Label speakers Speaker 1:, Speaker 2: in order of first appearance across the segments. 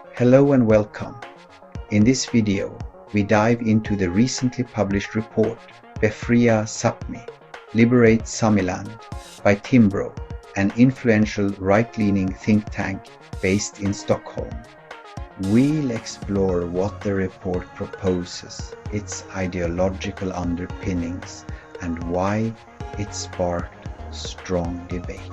Speaker 1: Hello and welcome. In this video, we dive into the recently published report Befria Sápmi, Liberate Samiland by Timbro, an influential right-leaning think tank based in Stockholm. We'll explore what the report proposes, its ideological underpinnings, and why it sparked strong debate.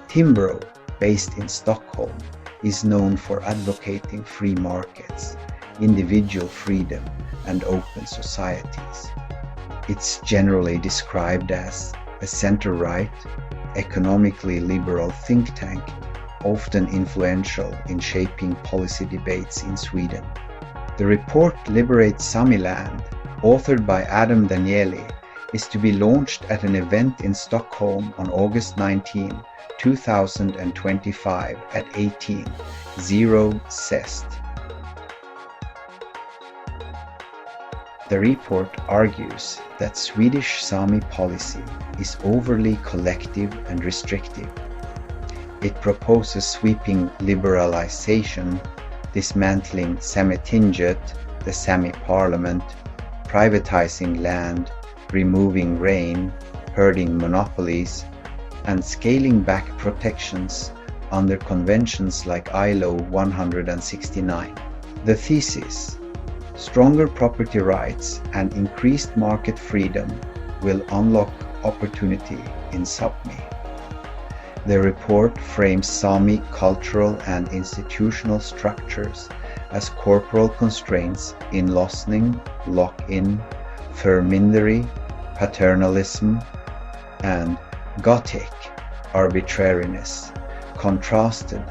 Speaker 1: Timbro, based in Stockholm, is known for advocating free markets, individual freedom, and open societies. It's generally described as a center-right, economically liberal think tank, often influential in shaping policy debates in Sweden. The report Liberate Samiland, authored by Adam Danieli, is to be launched at an event in Stockholm on August 19, 2025 at 18:00 CEST. The report argues that Swedish Sami policy is overly collective and restrictive. It proposes sweeping liberalization, dismantling Sametinget, the Sami parliament, privatizing land, removing rain, herding monopolies, and scaling back protections under conventions like ILO 169. The thesis: stronger property rights and increased market freedom will unlock opportunity in Sápmi. The report frames Sami cultural and institutional structures as corporal constraints in loosening, lock-in, förmynderi, paternalism, and Gothic arbitrariness, contrasted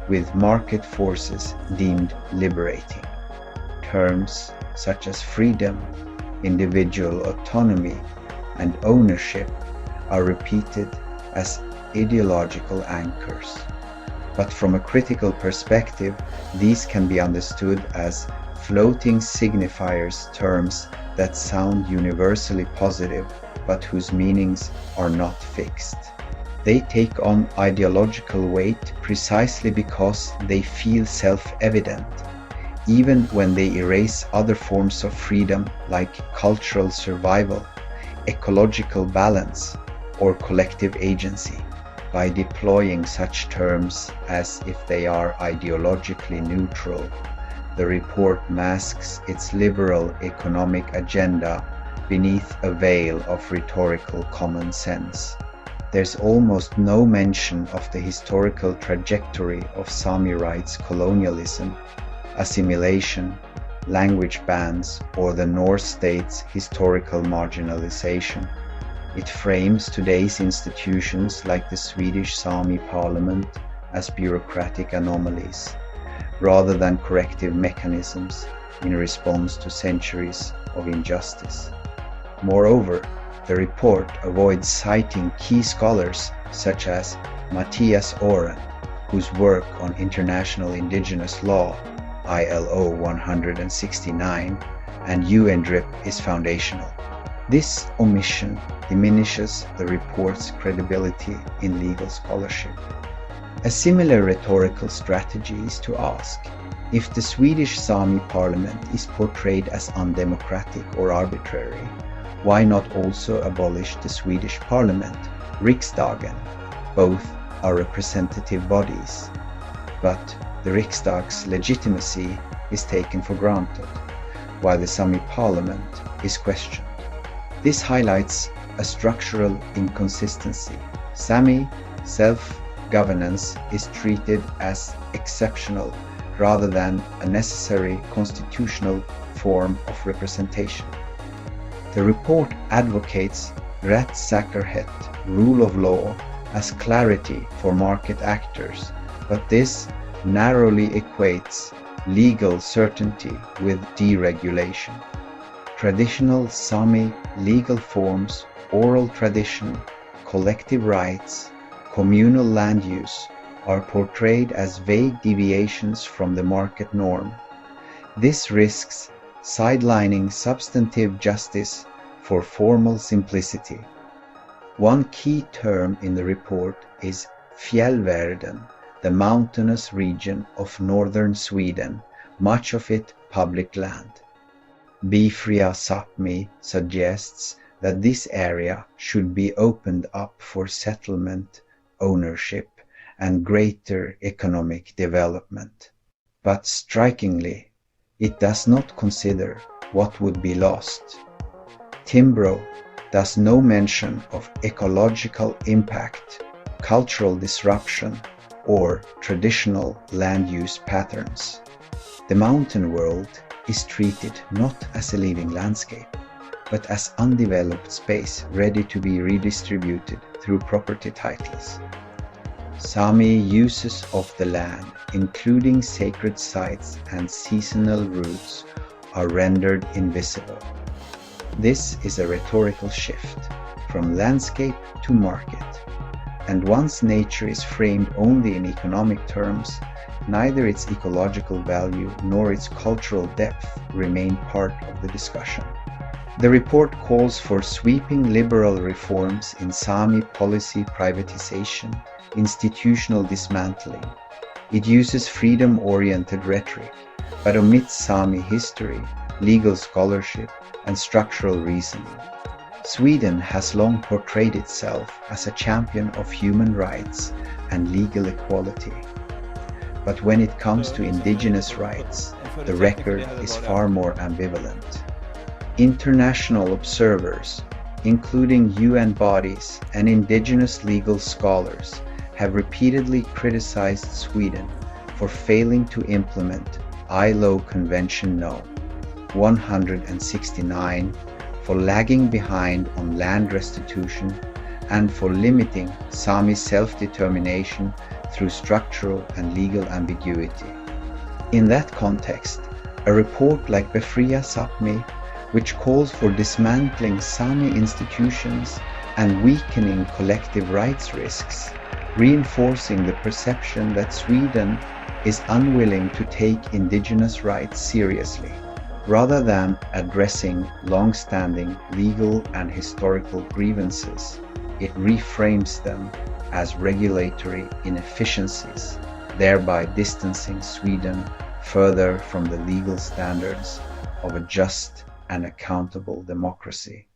Speaker 1: with market forces deemed liberating. Terms such as freedom, individual autonomy, and ownership are repeated as ideological anchors. But from a critical perspective, these can be understood as floating signifiers, terms that sound universally positive but whose meanings are not fixed. They take on ideological weight precisely because they feel self-evident, even when they erase other forms of freedom like cultural survival, ecological balance, or collective agency. By deploying such terms as if they are ideologically neutral, the report masks its liberal economic agenda beneath a veil of rhetorical common sense. There's almost no mention of the historical trajectory of Sami rights colonialism, assimilation, language bans, or the North states' historical marginalization. It frames today's institutions like the Swedish Sami parliament as bureaucratic anomalies, rather than corrective mechanisms in response to centuries of injustice. Moreover, the report avoids citing key scholars such as Mattias Oren, whose work on international indigenous law, ILO 169, and UNDRIP is foundational. This omission diminishes the report's credibility in legal scholarship. A similar rhetorical strategy is to ask, if the Swedish Sami parliament is portrayed as undemocratic or arbitrary, why not also abolish the Swedish parliament, Riksdagen? Both are representative bodies, but the Riksdag's legitimacy is taken for granted, while the Sami parliament is questioned. This highlights a structural inconsistency. Sami self-governance is treated as exceptional rather than a necessary constitutional form of representation. The report advocates rättssäkerhet, rule of law, as clarity for market actors, but this narrowly equates legal certainty with deregulation. Traditional Sami legal forms, oral tradition, collective rights, communal land use are portrayed as vague deviations from the market norm. This risks sidelining substantive justice for formal simplicity. One key term in the report is fjällvärlden, the mountainous region of northern Sweden, much of it public land. Befria Sápmi suggests that this area should be opened up for settlement, ownership, and greater economic development. But strikingly, it does not consider what would be lost. Timbro does no mention of ecological impact, cultural disruption, or traditional land use patterns. The mountain world is treated not as a living landscape, but as undeveloped space ready to be redistributed through property titles. Sami uses of the land, including sacred sites and seasonal routes, are rendered invisible. This is a rhetorical shift from landscape to market, and once nature is framed only in economic terms, neither its ecological value nor its cultural depth remain part of the discussion. The report calls for sweeping liberal reforms in Sami policy privatization, institutional dismantling. It uses freedom-oriented rhetoric, but omits Sami history, legal scholarship, and structural reasoning. Sweden has long portrayed itself as a champion of human rights and legal equality. But when it comes to indigenous rights, the record is far more ambivalent. International observers, including UN bodies and indigenous legal scholars, have repeatedly criticized Sweden for failing to implement ILO Convention No. 169, for lagging behind on land restitution, and for limiting Sami self-determination through structural and legal ambiguity. In that context, a report like Befria Sápmi, which calls for dismantling Sami institutions and weakening collective rights risks, reinforcing the perception that Sweden is unwilling to take indigenous rights seriously, rather than addressing long-standing legal and historical grievances. It reframes them as regulatory inefficiencies, thereby distancing Sweden further from the legal standards of a just and accountable democracy.